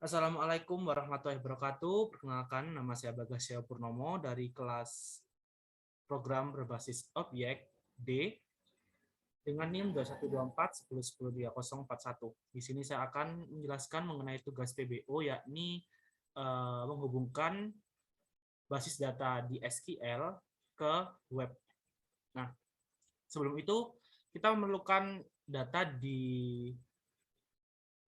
Assalamualaikum warahmatullahi wabarakatuh. Perkenalkan, nama saya Bagasya Purnomo dari kelas program berbasis objek D dengan NIM 2124 Di sini saya akan menjelaskan mengenai tugas PBO, yakni menghubungkan basis data di SQL ke web. Nah, sebelum itu kita memerlukan data di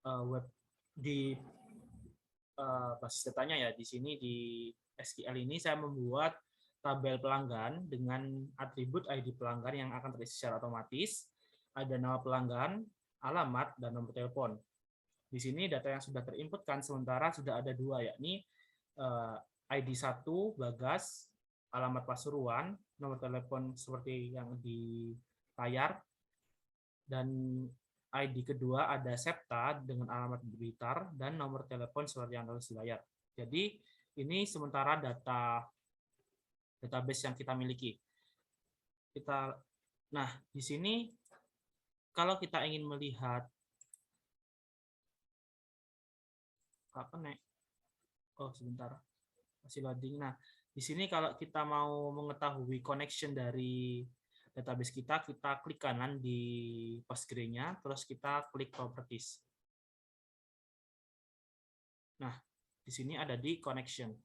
web di basis datanya ya. Di sini di SQL ini saya membuat tabel pelanggan dengan atribut ID pelanggan yang akan terisi secara otomatis. Ada nama pelanggan, alamat, dan nomor telepon. Di sini data yang sudah terinputkan sementara sudah ada dua, yakni ID 1 Bagas, alamat Pasuruan, nomor telepon seperti yang di layar, dan ID kedua ada Septa dengan alamat Blitar dan nomor telepon seperti yang terlihat di layar. Jadi ini sementara database yang kita miliki. Nah, di sini kalau kita ingin melihat sebentar, masih loading. Nah, di sini kalau kita mau mengetahui connection dari database kita klik kanan di Postgre-nya, terus kita klik properties. Nah, di sini ada di connection.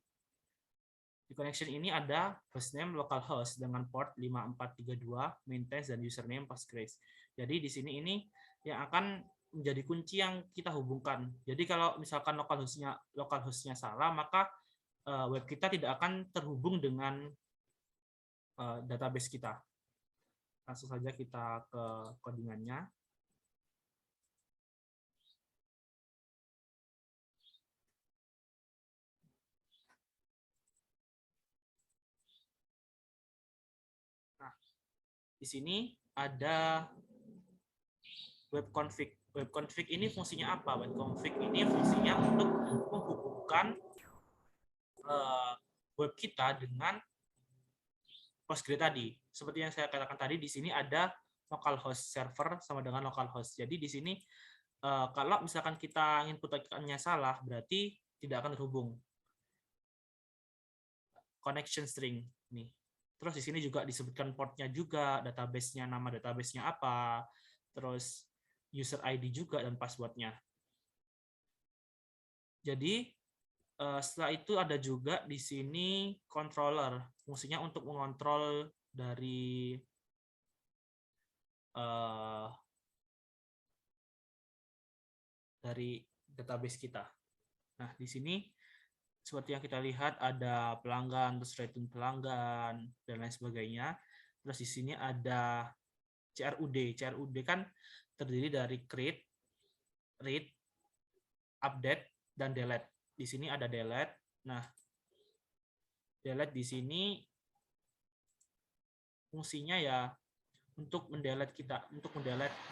Di connection ini ada hostname localhost dengan port 5432, maintains, dan username Postgres. Jadi di sini ini yang akan menjadi kunci yang kita hubungkan. Jadi kalau misalkan localhostnya salah, maka web kita tidak akan terhubung dengan database kita. Langsung saja kita ke codingannya. Nah, di sini ada web config. Web config ini fungsinya apa? Web config ini fungsinya untuk menghubungkan web kita dengan Postgre tadi. Seperti yang saya katakan tadi, di sini ada localhost server sama dengan localhost. Jadi di sini kalau misalkan kita input-nya salah, berarti tidak akan terhubung. Connection string nih. Terus di sini juga disebutkan portnya juga, database-nya, nama database-nya apa, terus user ID juga dan password-nya. Jadi setelah itu ada juga di sini controller, fungsinya untuk mengontrol dari database kita. Nah, di sini seperti yang kita lihat ada pelanggan, terus rating pelanggan, dan lain sebagainya. Terus di sini ada CRUD. CRUD kan terdiri dari create, read, update, dan delete. Di sini ada delete. Nah, delete di sini fungsinya ya untuk mendelete kita,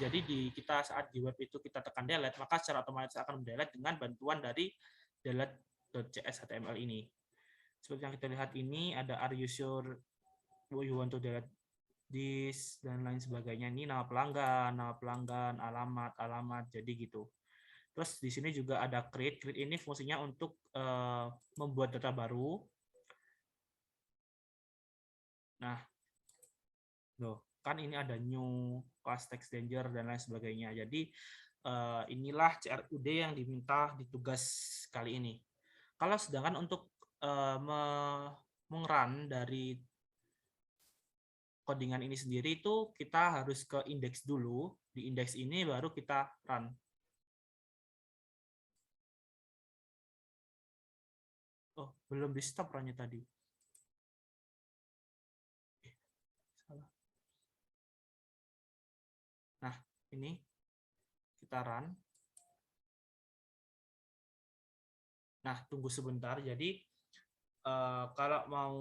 jadi kita saat di web itu kita tekan delete, maka secara otomatis akan mendelete dengan bantuan dari delete.cs HTML ini. Seperti yang kita lihat ini ada are you sure you want to delete this dan lain sebagainya. Ini nama pelanggan, alamat, jadi gitu. Terus di sini juga ada create. Create ini fungsinya untuk membuat data baru. Nah, kan ini ada new, class text danger, dan lain sebagainya. Jadi inilah CRUD yang diminta di tugas kali ini. Kalau sedangkan untuk meng-run dari codingan ini sendiri itu kita harus ke index dulu. Di index ini baru kita run. Oh, belum di stop runnya tadi. Salah. Nah, ini kita run. Nah, tunggu sebentar. Jadi kalau mau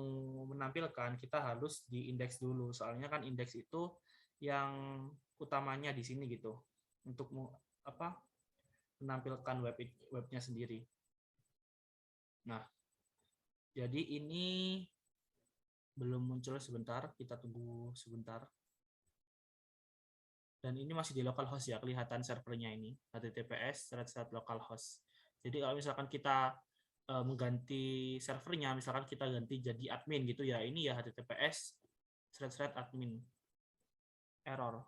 menampilkan kita harus di indeks dulu. Soalnya kan indeks itu yang utamanya di sini gitu. Untuk menampilkan webnya sendiri. Nah, jadi ini belum muncul, sebentar, kita tunggu sebentar. Dan ini masih di localhost ya, kelihatan servernya ini, https://localhost. Jadi kalau misalkan kita mengganti servernya, misalkan kita ganti jadi admin gitu ya, ini ya https://admin error.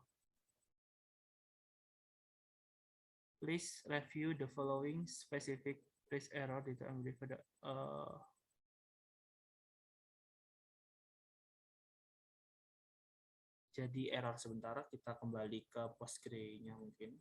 Please review the following specific place error data jadi error sebentar, kita kembali ke Postgre-nya mungkin.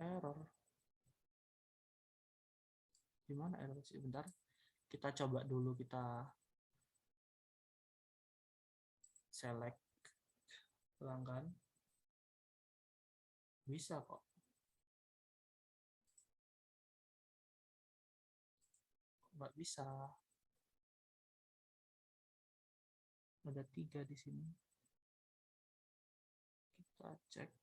Error. Gimana error sih? Bentar. Kita coba dulu, kita select pelanggan. Bisa kok. Nggak bisa. Ada 3 di sini. Kita cek.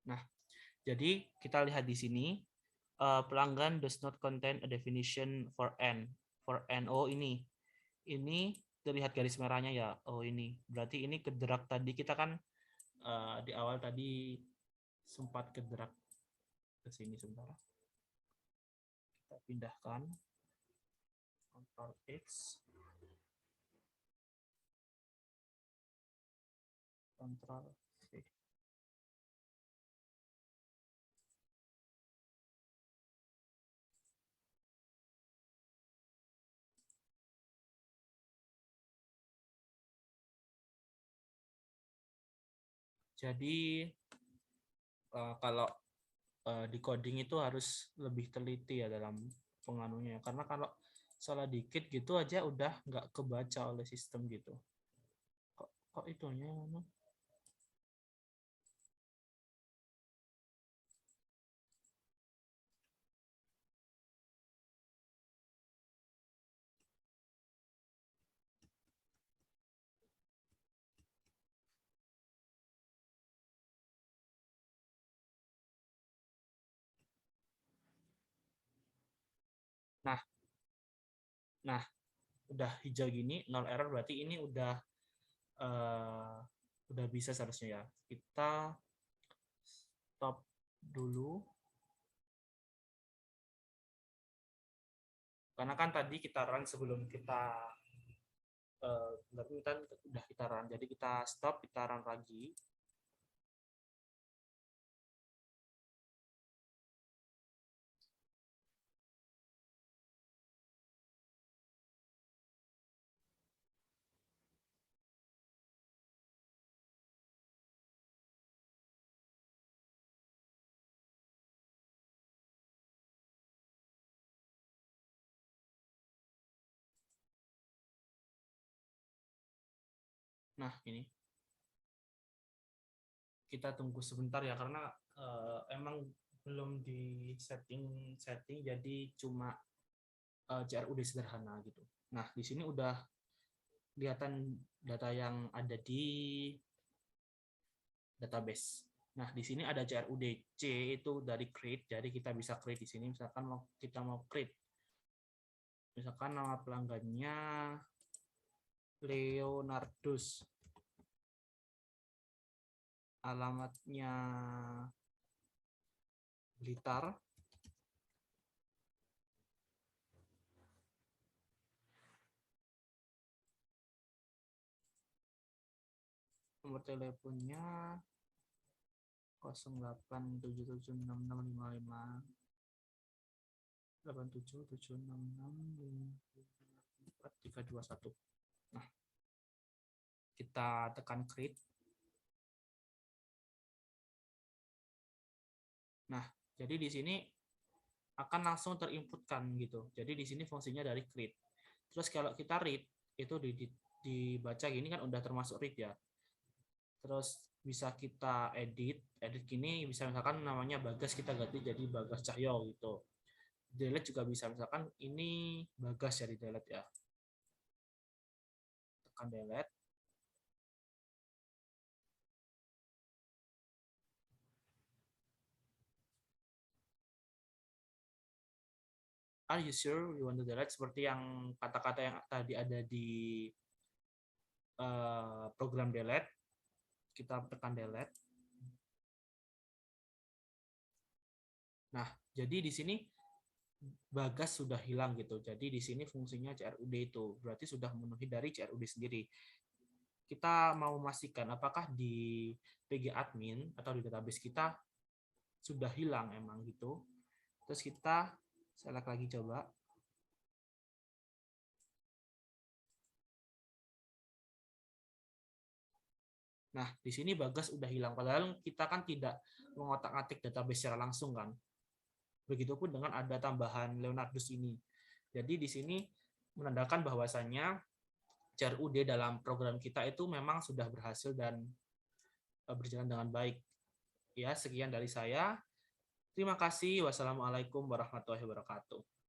Nah, jadi kita lihat di sini pelanggan does not contain a definition for n. For n, oh ini terlihat garis merahnya ya. Oh ini berarti ini kedrag tadi, kita kan di awal tadi sempat kedrag ke sini sebentar. Kita pindahkan Ctrl X, Ctrl V. Jadi kalau di coding itu harus lebih teliti ya dalam penganunya, karena kalau salah dikit gitu aja udah nggak kebaca oleh sistem gitu. Kok itunya nah udah hijau gini, 0 error, berarti ini udah bisa seharusnya ya. Kita stop dulu. Karena kan tadi kita run sebelum kita udah kita run. Jadi kita stop, kita run lagi. Nah, ini kita tunggu sebentar ya, karena emang belum di setting jadi cuma CRUD sederhana gitu. Nah, di sini udah kelihatan data yang ada di database. Nah, di sini ada CRUD C itu dari create, jadi kita bisa create di sini. Misalkan kita mau create, misalkan nama pelanggannya Leonardus, alamatnya Blitar, nomor teleponnya 0871655776654321. Nah, kita tekan create. Nah, jadi di sini akan langsung terinputkan gitu. Jadi di sini fungsinya dari create. Terus kalau kita read itu dibaca gini kan udah termasuk read ya. Terus bisa kita edit gini, bisa misalkan namanya Bagas kita ganti jadi Bagas Cahyo gitu. Delete juga bisa, misalkan ini Bagas ya, di delete ya, tekan delete. Are you sure you want to delete, seperti yang kata-kata yang tadi ada di program delete, kita tekan delete. Nah, jadi di sini Bagas sudah hilang gitu. Jadi di sini fungsinya CRUD itu berarti sudah memenuhi dari CRUD sendiri. Kita mau memastikan apakah di PG admin atau di database kita sudah hilang emang gitu. Terus kita select lagi coba. Nah, di sini Bagas udah hilang. Padahal kita kan tidak mengotak-atik database secara langsung kan. Begitupun dengan ada tambahan Leonardus ini. Jadi di sini menandakan bahwasannya CRUD dalam program kita itu memang sudah berhasil dan berjalan dengan baik. Ya, sekian dari saya. Terima kasih. Wassalamualaikum warahmatullahi wabarakatuh.